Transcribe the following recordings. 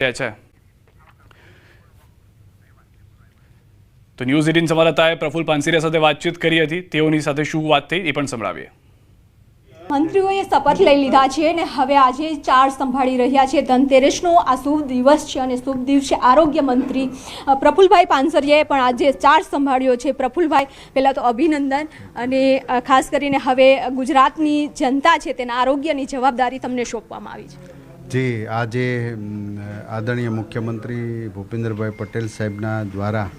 છે તો ન્યૂઝ 18 સંવાદદાતાએ પ્રફુલ પાનસેરિયા સાથે વાતચીત કરી હતી. તેઓની સાથે શું વાત થઈ એ પણ સંભળાવીએ. મંત્રીઓએ શપથ લઈ લીધા છે અને હવે આજે ચાર્જ સંભાળી રહ્યા છે. ધનતેરસનો આ શુભ દિવસ છે અને શુભ દિવસે આરોગ્ય મંત્રી પ્રફુલભાઈ પાનસરિયાએ પણ આજે ચાર્જ સંભાળ્યો છે. પ્રફુલભાઈ, પહેલાં તો અભિનંદન, અને ખાસ કરીને હવે ગુજરાતની જનતા છે તેના આરોગ્યની જવાબદારી તમને સોંપવામાં આવી છે. જી, આજે આદરણીય મુખ્યમંત્રી ભૂપેન્દ્રભાઈ પટેલ સાહેબના દ્વારા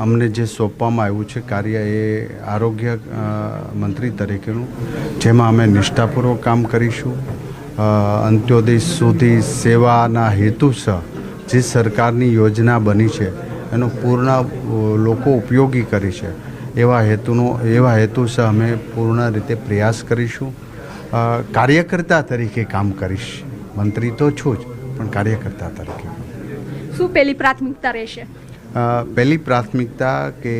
અમને જે સોંપવામાં આવ્યું છે કાર્ય એ આરોગ્ય મંત્રી તરીકેનું, જેમાં અમે નિષ્ઠાપૂર્વક કામ કરીશું. અંત્યોદય સુધી સેવાના હેતુસર જે સરકારની યોજના બની છે એનો પૂર્ણ લોકો ઉપયોગી કરી છે એવા હેતુસર અમે પૂર્ણ રીતે પ્રયાસ કરીશું. કાર્યકર્તા તરીકે કામ કરીશ. મંત્રી તો છું જ, પણ કાર્યકર્તા તરીકે. શું પહેલી પ્રાથમિકતા રહેશે? પહેલી પ્રાથમિકતા કે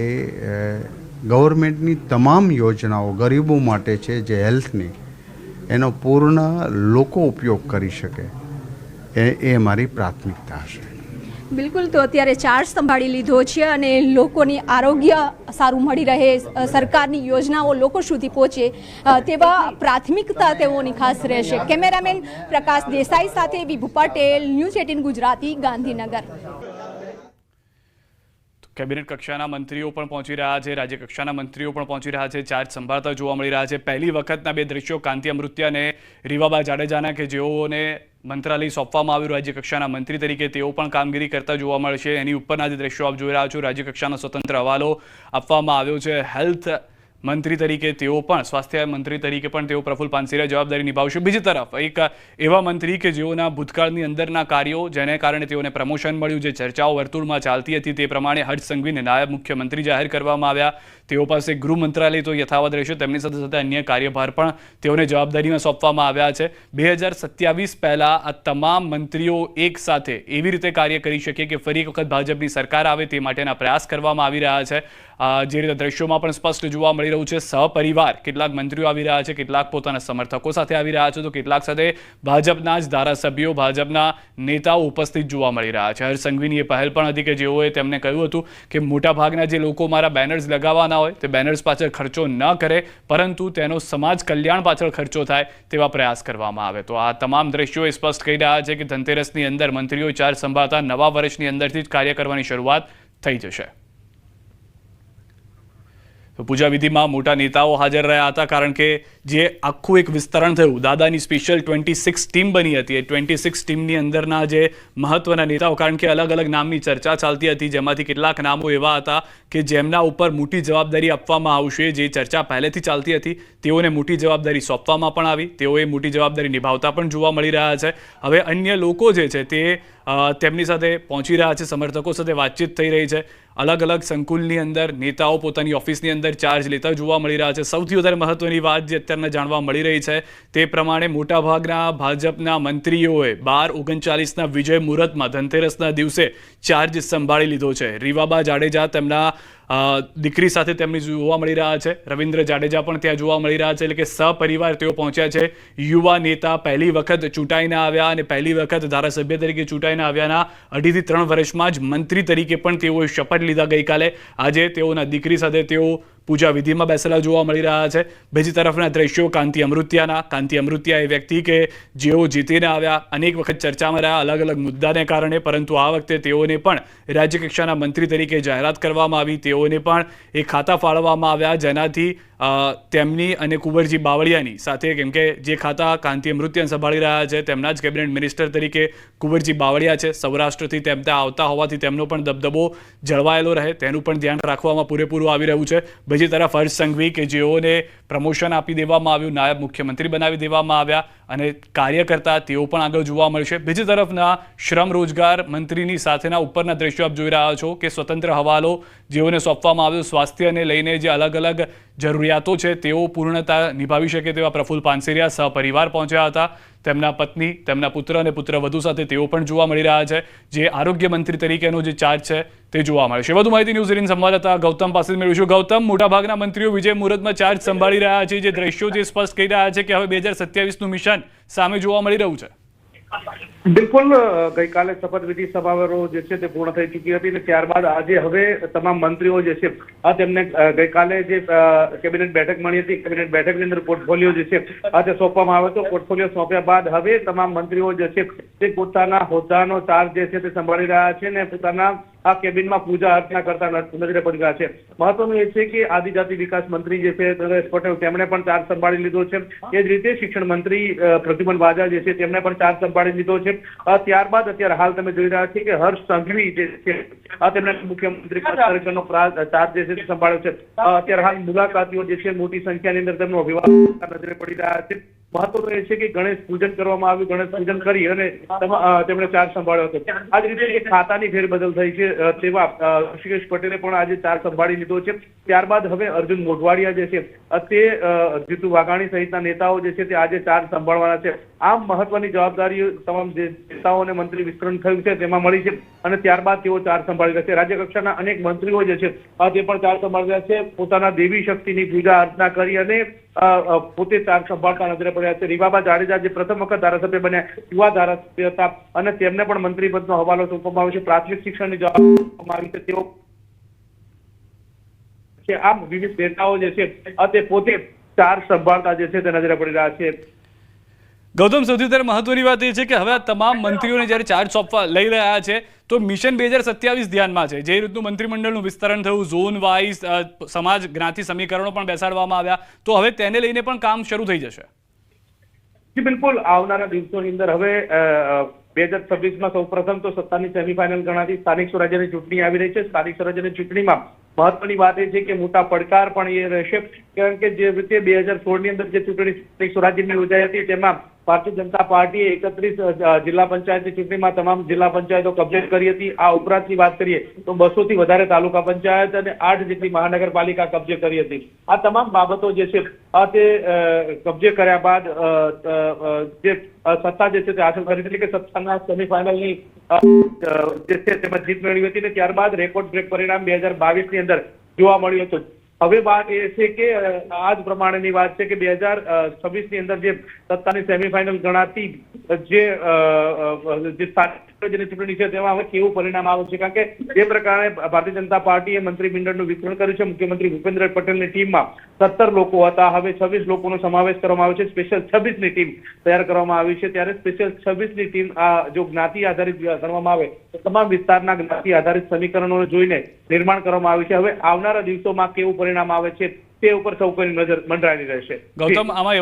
ગવર્મેન્ટની તમામ યોજનાઓ ગરીબો માટે છે જે હેલ્થની, એનો પૂર્ણ લોકો ઉપયોગ કરી શકે એ મારી પ્રાથમિકતા હશે. બિલકુલ. તો અત્યારે ચાર્જ સંભાળી લીધો છે અને લોકોની આરોગ્ય સારું મળી રહે, સરકારની યોજનાઓ લોકો સુધી પહોંચે તેવા પ્રાથમિકતા તેઓની ખાસ રહેશે. કેમેરામેન પ્રકાશ દેસાઈ સાથે વિભુ પટેલ, ન્યૂઝ 18 ગુજરાતી, ગાંધીનગર. કેબિનેટ કક્ષાના મંત્રીઓ પણ પહોંચી રહ્યા છે, રાજ્ય કક્ષાના મંત્રીઓ પણ પહોંચી રહ્યા છે, ચાર્જ સંભાળતા જોવા મળી રહ્યા છે. પહેલી વખતના બે દ્રશ્યો કાંતિ અમૃત્યા અને રીવાબા જાડેજાના, કે જેઓને મંત્રાલય સોંપવામાં આવ્યું રાજ્ય કક્ષાના મંત્રી તરીકે, તેઓ પણ કામગીરી કરતા જોવા મળશે. એની ઉપરના જે દ્રશ્યો આપ જોઈ રહ્યા છો, રાજ્ય કક્ષાનો સ્વતંત્ર હવાલો આપવામાં આવ્યો છે. હેલ્થ મંત્રી તરીકે તેઓ પણ, સ્વાસ્થ્ય મંત્રી તરીકે પણ તેઓ પ્રફુલ પાનસેરિયા જવાબદારી નિભાવશે. બીજી તરફ એક એવા મંત્રી કે જેઓના ભૂતકાળની અંદરના કાર્યો, જેને કારણે તેઓને પ્રમોશન મળ્યું, જે ચર્ચાઓ વર્તુળમાં ચાલતી હતી તે પ્રમાણે હર્ષ સંઘવીને નાયબ મુખ્યમંત્રી જાહેર કરવામાં આવ્યા. તેઓ પાસે ગૃહ મંત્રાલય તો યથાવત રહેશે, તેમની સાથે સાથે અન્ય કાર્યભાર પણ તેઓને જવાબદારીમાં સોંપવામાં આવ્યા છે. 2027 પહેલા આ તમામ મંત્રીઓ એક સાથે એવી રીતે કાર્ય કરી શકે કે ફરી એક વખત ભાજપની સરકાર આવે તે માટેના પ્રયાસ કરવામાં આવી રહ્યા છે. જે રીતે દ્રશ્યોમાં પણ સ્પષ્ટ જોવા મળી રહ્યું છે, સહપરિવાર કેટલાક મંત્રીઓ આવી રહ્યા છે, કેટલાક પોતાના સમર્થકો સાથે આવી રહ્યા છે, તો કેટલાક સાથે ભાજપના જ ધારાસભ્યો, ભાજપના નેતાઓ ઉપસ્થિત જોવા મળી રહ્યા છે. હર્ષ સંઘવીની એ પહેલ પણ હતી કે જેઓએ તેમને કહ્યું હતું કે મોટાભાગના જે લોકો મારા બેનર્સ લગાવવાના હોય તે બેનર્સ પાછળ ખર્ચો ન કરે, પરંતુ તેનો સમાજ કલ્યાણ પાછળ ખર્ચો થાય તેવા પ્રયાસ કરવામાં આવે. તો આ તમામ દ્રશ્યો એ સ્પષ્ટ કહી રહ્યા છે કે ધનતેરસની અંદર મંત્રીઓ ચાર્જ સંભાળતા નવા વર્ષની અંદરથી જ કાર્ય કરવાની શરૂઆત થઈ જશે. તો પૂજા વિધિમાં મોટા નેતાઓ હાજર રહ્યા હતા, કારણ કે જે આખું એક વિસ્તરણ થયું, દાદાની સ્પેશિયલ 26 ટીમ બની હતી. એ 26 ટીમની અંદરના જે મહત્વના નેતાઓ, કારણ કે અલગ અલગ નામની ચર્ચા ચાલતી હતી, જેમાંથી કેટલાક નામો એવા હતા કે જેમના ઉપર મોટી જવાબદારી આપવામાં આવશે. જે ચર્ચા પહેલેથી ચાલતી હતી તેઓને મોટી જવાબદારી સોંપવામાં પણ આવી, તેઓએ મોટી જવાબદારી નિભાવતા પણ જોવા મળી રહ્યા છે. હવે અન્ય લોકો જે છે તે તેમની સાથે પહોંચી રહ્યા છે, સમર્થકો સાથે વાતચીત થઈ રહી છે. અલગ અલગ સંકુલની અંદર નેતાઓ પોતાની ઓફિસની અંદર ચાર્જ લેતા જોવા મળી રહ્યા છે. સૌથી વધારે મહત્વની વાત જે અત્યારે જાણવા મળી રહી છે તે પ્રમાણે મોટાભાગના ભાજપના મંત્રીઓએ 12:39ના વિજય મુહૂર્તમાં ધનતેરસના દિવસે ચાર્જ સંભાળી લીધો છે. રીવાબા જાડેજા તેમના દીકરી સાથે તેમની જોવા મળી રહ્યા છે. રવિન્દ્ર જાડેજા પણ ત્યાં જોવા મળી રહ્યા છે. એટલે કે સપરિવાર તેઓ પહોંચ્યા છે. યુવા નેતા, પહેલી વખત ચૂંટાઈને આવ્યા અને પહેલી વખત ધારાસભ્ય તરીકે ચૂંટાઈને આવ્યાના 2.5 થી 3 વર્ષમાં જ મંત્રી તરીકે પણ તેઓએ શપથ લીધા ગઈકાલે. આજે તેઓના દીકરી સાથે તેઓ પૂજા વિધિમાં બેસેલા જોવા મળી રહ્યા છે. બીજી તરફના દ્રશ્યો કાંતિ અમૃત્યાના. કાંતિ અમૃત્યા એ વ્યક્તિ કે જેઓ જીતીને આવ્યા, અનેક વખત ચર્ચામાં રહ્યા અલગ અલગ મુદ્દાને કારણે, પરંતુ આ વખતે તેઓને પણ રાજ્ય કક્ષાના મંત્રી તરીકે જાહેરાત કરવામાં આવી. તેઓને પણ એ ખાતા ફાળવવામાં આવ્યા, જેનાથી તેમની અને કુંવરજી બાવળિયાની સાથે, કેમ કે જે ખાતા કાંતિ અમૃત્યા સંભાળી રહ્યા છે તેમના જ કેબિનેટ મિનિસ્ટર તરીકે કુંવરજી બાવળિયા છે. સૌરાષ્ટ્રથી તેમ ત્યાં આવતા હોવાથી તેમનો પણ દબદબો જળવાયેલો રહે તેનું પણ ધ્યાન રાખવામાં પૂરેપૂરું આવી રહ્યું છે. બીજી તરફ હર્ષ સંઘવી કે જેઓને પ્રમોશન આપી દેવામાં આવ્યું, નાયબ મુખ્યમંત્રી બનાવી દેવામાં આવ્યા અને કાર્યકર્તા તેઓ પણ આગળ જોવા મળશે. બીજી તરફના શ્રમ રોજગાર મંત્રીની સાથેના ઉપરના દ્રશ્યો આપ જોઈ રહ્યા છો કે સ્વતંત્ર હવાલો જેઓને સોંપવામાં આવ્યો, સ્વાસ્થ્યને લઈને જે અલગ અલગ જરૂરિયાતો છે તેઓ પૂર્ણતા નિભાવી શકે તેવા પ્રફુલ પાનસેરિયા સહપરિવાર પહોંચ્યા હતા. તેમના પત્ની, તેમના પુત્ર અને પુત્રવધુ સાથે તેઓ પણ જોવા મળી રહ્યા છે. જે આરોગ્ય મંત્રી તરીકેનો જે ચાર્જ છે તે જોવા મળશે. વધુ માહિતી ન્યૂઝ 18 સંવાદદાતા ગૌતમ પાસે મેળવીશું. ગૌતમ, મોટાભાગના મંત્રીઓ વિજય મુહૂર્તમાં ચાર્જ સંભાળી રહ્યા છે. જે દ્રશ્યો જે સ્પષ્ટ કહી રહ્યા છે કે હવે 2027નું મિશન સામે જોવા મળી રહ્યું છે. બિલકુલ ગઈકાલે શપથવિધિ સમારોહ જે છે તે પૂર્ણ થઈ ચૂકી હતી અને ત્યારબાદ આજે હવે તમામ મંત્રીઓ જે છે તેમને ગઈકાલે જે કેબિનેટ બેઠક મળી હતી, કેબિનેટ બેઠકની અંદર પોર્ટફોલિયો જે છે તે સોંપવામાં આવ્યો હતો. પોર્ટફોલિયો સોંપ્યા બાદ હવે તમામ મંત્રીઓ જે છે તે પોતાના હોદ્દાનો ચાર્જ જે છે તે સંભાળી રહ્યા છે અને પોતાના આ કેબિનમાં પૂજા અર્ચના કરતા નજરે પડી રહ્યા છે. મહત્વનું એ છે કે આદિજાતિ વિકાસ મંત્રી જે છે નરેશ પટેલ તેમણે પણ ચાર્જ સંભાળી લીધો છે. એ જ રીતે શિક્ષણ મંત્રી પ્રદ્યુમન વાજા જે છે તેમણે પણ ચાર્જ સંભાળી લીધો છે. ત્યારબાદ અત્યારે હાલ તમે જોઈ રહ્યા છો કે હર્ષ સંઘવી જે છે તેમણે મુખ્યમંત્રી તરીકેનો ચાર્જ જે છે તે સંભાળ્યો છે. અત્યારે હાલ મુલાકાતીઓ જે છે મોટી સંખ્યાની અંદર તેમનો અભિવાદન નજરે પડી રહ્યા છે. મહત્વનું એ છે કે ગણેશ પૂજન કરવામાં આવ્યું, ગણેશ પૂજન કરી અને તેમણે ચાર્જ સંભાળ્યો હતો. આ જ રીતે એક ખાતાની ફેરબદલ થઈ છે તેવા ઋષિકેશ પટેલે પણ આજે ચાર્જ સંભાળી લીધો છે. ત્યારબાદ હવે અર્જુન મોઢવાડિયા જે છે તે જીતુ વાઘાણી સહિતના નેતાઓ જે છે તે આજે ચાર્જ સંભાળવાના છે. આમ મહત્વની જવાબદારીઓ તમામ જે નેતાઓને મંત્રી વિસ્તરણ થયું છે તેમાં મળી છે અને ત્યારબાદ તેઓ ચાર્જ સંભાળી રહ્યા છે. રાજ્ય કક્ષાના અનેક મંત્રીઓ જે છે તે પણ ચાર્જ સંભાળી રહ્યા છે. પોતાના દેવી શક્તિની પૂજા અર્ચના કરી અને પોતે ચાર્જ સંભાળતા નજરે પડ્યા છે. રીવાબા જાડેજા જે પ્રથમ વખત ધારાસભ્ય બન્યા, યુવા ધારાસભ્ય હતા અને તેમને પણ મંત્રી પદનો હવાલો સોંપવામાં આવ્યો છે. પ્રાથમિક શિક્ષણની જવાબદારી આપવામાં આવી છે. તેઓ આમ વિવિધ નેતાઓ જે છે તે પોતે ચાર્જ સંભાળતા જે છે તે નજરે પડી રહ્યા છે. ગૌતમ, સૌથી વધારે મહત્વની વાત એ છે કે હવે આ તમામ મંત્રીઓને જ્યારે ચાર્જ સોંપવા લઈ રહ્યા છે તો મિશન 2027 ધ્યાનમાં છે. જે રીતનું મંત્રીમંડળનું વિસ્તરણ થયું, ઝોન વાઇઝ સમાજ જ્ઞાતિ સમીકરણો પણ બેસાડવામાં આવ્યા, તો હવે તેને લઈને પણ કામ શરૂ થઈ જશે. જી બિલકુલ, આવનારા દિવસોની અંદર હવે 2026માં સૌપ્રથમ તો સત્તાની સેમીફાઇનલ ગણાતી સ્થાનિક સ્વરાજ્યની ચૂંટણી આવી રહી છે. સ્થાનિક સ્વરાજ્યની ચૂંટણીમાં મહત્વની વાત એ છે કે મોટા પડકાર પણ એ રહેશે, કારણ કે જે રીતે 2016ની અંદર જે ચૂંટણી સ્થાનિક સ્વરાજ્યની યોજાઈ હતી તેમાં ભારતીય જનતા પાર્ટીએ 31 જિલ્લા પંચાયતની ચૂંટણીમાં તમામ જિલ્લા પંચાયતો કબજે કરી હતી. આ ઉપરાંતની વાત કરીએ તો 200 થી વધારે તાલુકા પંચાયત અને 8 જેટલી મહાનગરપાલિકા કબજે કરી હતી. આ તમામ બાબતો જે છે તે કબજે કર્યા બાદ જે સત્તા જે છે તે હાંસલ કરી હતી કે સત્તાના સેમીફાઇનલની જે છે તેમાં જીત મેળવી હતી અને ત્યારબાદ રેકોર્ડ બ્રેક પરિણામ 2022ની અંદર જોવા મળ્યું હતું. હવે વાત એ છે કે આ જ પ્રમાણેની વાત છે કે 2026ની અંદર જે સત્તાની સેમીફાઇનલ ગણાતી જે ચૂંટણી છે તેમાં હવે કેવું પરિણામ આવે છે, કારણ કે જે પ્રકારે ભારતીય જનતા પાર્ટીએ મંત્રીમંડળનું વિસ્તરણ કર્યું છે, મુખ્યમંત્રી ભૂપેન્દ્ર પટેલની ટીમમાં 17 લોકો હતા, હવે 26 લોકોનો સમાવેશ કરવામાં આવ્યો છે. સ્પેશિયલ 26ની ટીમ તૈયાર કરવામાં આવી છે. ત્યારે સ્પેશિયલ 26ની ટીમ જો જ્ઞાતિ આધારિત ગણવામાં આવે તો તમામ વિસ્તારના જ્ઞાતિ આધારિત સમીકરણો જોઈને નિર્માણ કરવામાં આવ્યું છે. હવે આવનારા દિવસોમાં કેવું પરિણામ આવે છે તે ઉપર સૌ કોઈની નજર મંડરાયેલી રહેશે. ગૌતમ, આમાં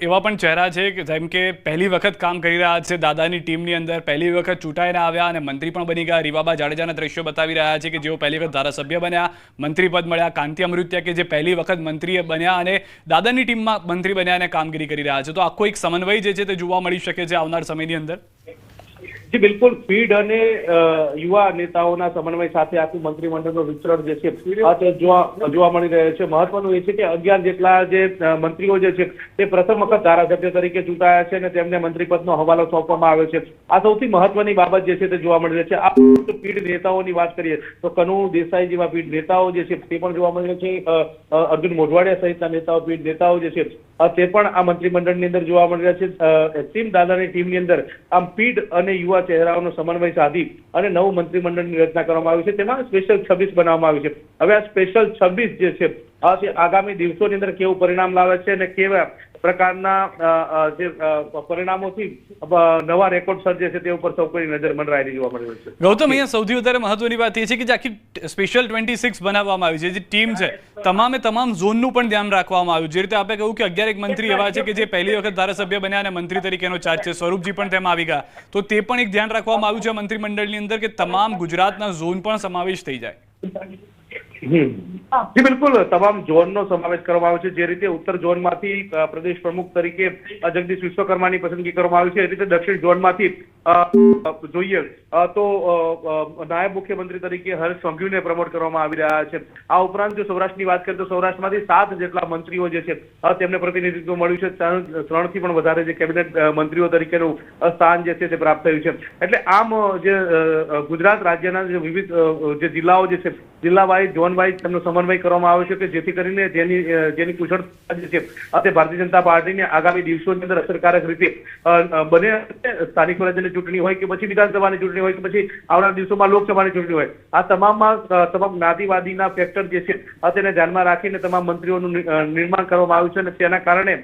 એવા પણ ચહેરા છે કે જેમ કે પહેલી વખત કામ કરી રહ્યા છે દાદાની ટીમની અંદર, પહેલી વખત ચૂંટાઈને આવ્યા અને મંત્રી પણ બની ગયા. રીવાબા જાડેજાના દ્રશ્યો બતાવી રહ્યા છે કે જેઓ પહેલી વખત ધારાસભ્ય બન્યા, મંત્રી પદ મળ્યા. કાંતિ અમૃત્યા કે જે પહેલી વખત મંત્રી બન્યા અને દાદાની ટીમમાં મંત્રી બન્યા અને કામગીરી કરી રહ્યા છે. તો આખો એક સમન્વય જે છે તે જોવા મળી શકે છે આવનાર સમયની અંદર. જી બિલકુલ, ફીડ અને યુવા નેતાઓના સમન્વય સાથે આખું મંત્રીમંડળનું વિસ્તરણ જે છે તે જોવા મળી રહ્યો છે. મહત્વનું એ છે કે 11 જેટલા જે મંત્રીઓ જે છે તે પ્રથમ વખત ધારાસભ્ય તરીકે ચૂંટાયા છે અને તેમને મંત્રી પદનો હવાલો સોંપવામાં આવ્યો છે. આ સૌથી મહત્વની બાબત જે છે તે જોવા મળી રહી છે. આ પીઢ નેતાઓની વાત કરીએ તો કનુ દેસાઈ જેવા પીઢ નેતાઓ જે છે તે પણ જોવા મળી રહ્યા છે. અર્જુન મોઢવાડિયા સહિતના નેતાઓ, પીઢ નેતાઓ જે છે તે પણ આ મંત્રીમંડળની અંદર જોવા મળી રહ્યા છે. ટીમ દાદાની ટીમની અંદર આમ પીઢ અને યુવા ચહેરાઓનો સમન્વય સાધી અને નવું મંત્રીમંડળની રચના કરવામાં આવી છે. તેમાં સ્પેશિયલ 26 બનાવવામાં આવી છે. હવે આ સ્પેશિયલ 26 જે છે તે આગામી દિવસોની અંદર કેવું પરિણામ લાવે છે અને કેવા પ્રકારના જે પરિણામોથી નવા રેકોર્ડ સર્જે છે તે ઉપર સૌ કોઈ નજર મંડરાયેલી જોવા મળી રહી છે. ગૌતમ, અહીંયા સૌથી વધારે મહત્વની વાત એ છે કે જે આખી સ્પેશિયલ 26 બનાવવામાં આવી છે, જે ટીમ છે, તમામ ઝોનનું પણ ધ્યાન રાખવામાં આવ્યું. જે રીતે આપણે કહ્યું કે 11 મંત્રી એવા છે કે જે પહેલી વખત ધારાસભ્ય બન્યા અને મંત્રી તરીકેનો ચાર્જ છે, સ્વરૂપજી પણ તેમાં આવી ગયા, તો તે પણ એક ધ્યાન રાખવામાં આવ્યું છે મંત્રીમંડળની અંદર કે તમામ ગુજરાતના ઝોન પણ સમાવેશ થઈ જાય. જી બિલકુલ, તમામ ઝોનનો સમાવેશ કરવામાં આવ્યો છે. જે રીતે ઉત્તર ઝોનમાંથી પ્રદેશ પ્રમુખ તરીકે જગદીશ વિશ્વકર્માની પસંદગી કરવામાં આવી છે, એ રીતે દક્ષિણ ઝોનમાંથી જોઈએ તો નાયબ મુખ્યમંત્રી તરીકે હર્ષ સંઘવીને પ્રમોટ કરવામાં આવી રહ્યા છે. આ ઉપરાંત જો સૌરાષ્ટ્રની વાત કરીએ તો સૌરાષ્ટ્રમાંથી 7 જેટલા મંત્રીઓ જે છે તેમને પ્રતિનિધિત્વ મળ્યું છે. 3 થી પણ વધારે જે કેબિનેટ મંત્રીઓ તરીકેનું સ્થાન જે છે તે પ્રાપ્ત થયું છે. એટલે આમ જે ગુજરાત રાજ્યના જે વિવિધ જે જિલ્લાઓ જે છે જિલ્લા વાઇઝ ઝોન વાઇઝ તેમનો સમન્વય કરવામાં આવ્યો છે કે જેથી કરીને જેની કુશળતા જે છે તે ભારતીય જનતા પાર્ટીને આગામી દિવસોની અંદર અસરકારક રીતે બને સ્થાનિક સ્વરાજ્યની ચૂંટણી હોય કે પછી વિધાનસભાની ચૂંટણી હોય કે પછી આવનારા દિવસોમાં લોકસભાની ચૂંટણી હોય, આ તમામ જ્ઞાતિવાદીના ફેક્ટર જે છે તેને ધ્યાનમાં રાખીને તમામ મંત્રીઓનું નિર્માણ કરવામાં આવ્યું છે અને તેના કારણે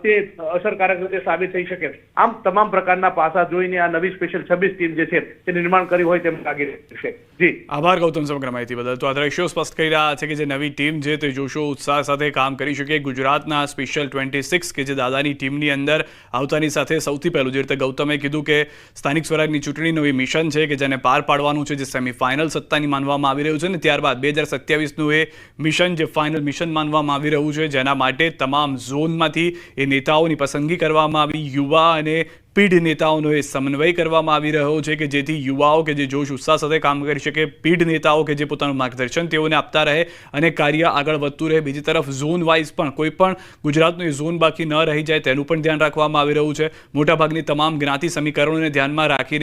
તે અસરકારક રીતે સાબિત થઈ શકે. આમ તમામ પ્રકારના પાસા જોઈને આ નવી સ્પેશિયલ 26 ટીમ જે છે તે નિર્માણ કરી હોય તેમ લાગી રહ્યું છે. જી આભાર ગૌતમ સમગ્ર માહિતી બદલ. તો આ દ્રશ્યો સ્પષ્ટ કરી રહ્યા છે કે જે નવી ટીમ છે તે જોશો ઉત્સાહ સાથે કામ કરી શકે. ગુજરાતના સ્પેશિયલ 26 કે જે દાદાની ટીમની અંદર આવતાની સાથે સૌથી પહેલું જે રીતે ગૌતમે કીધું કે સ્થાનિક સ્વરાજની ચૂંટણી નવી મિશન છે કે જેને પાર પાડવાનું છે, જે સેમીફાઇનલ સત્તાની માનવામાં આવી રહ્યું છે અને ત્યારબાદ 2027નું એ મિશન જે ફાઇનલ મિશન માનવામાં આવી રહ્યું છે, જેના માટે તમામ ઝોનમાંથી એ નેતાઓની પસંદગી કરવામાં આવી. યુવા અને પીઢ નેતાઓનો એ સમન્વય કરવામાં આવી રહ્યો છે કે જેથી યુવાઓ કે જે જોશ ઉત્સાહ સાથે કામ કરી શકે, પીઢ નેતાઓ કે જે પોતાનું માર્ગદર્શન તેઓને આપતા રહે અને કાર્ય આગળ વધતું રહે. બીજી તરફ ઝોન વાઇઝ પણ કોઈ પણ ગુજરાતનો એ ઝોન બાકી ન રહી જાય તેનું પણ ધ્યાન રાખવામાં આવી રહ્યું છે. મોટાભાગની તમામ જ્ઞાતિ સમીકરણોને ધ્યાનમાં રાખીને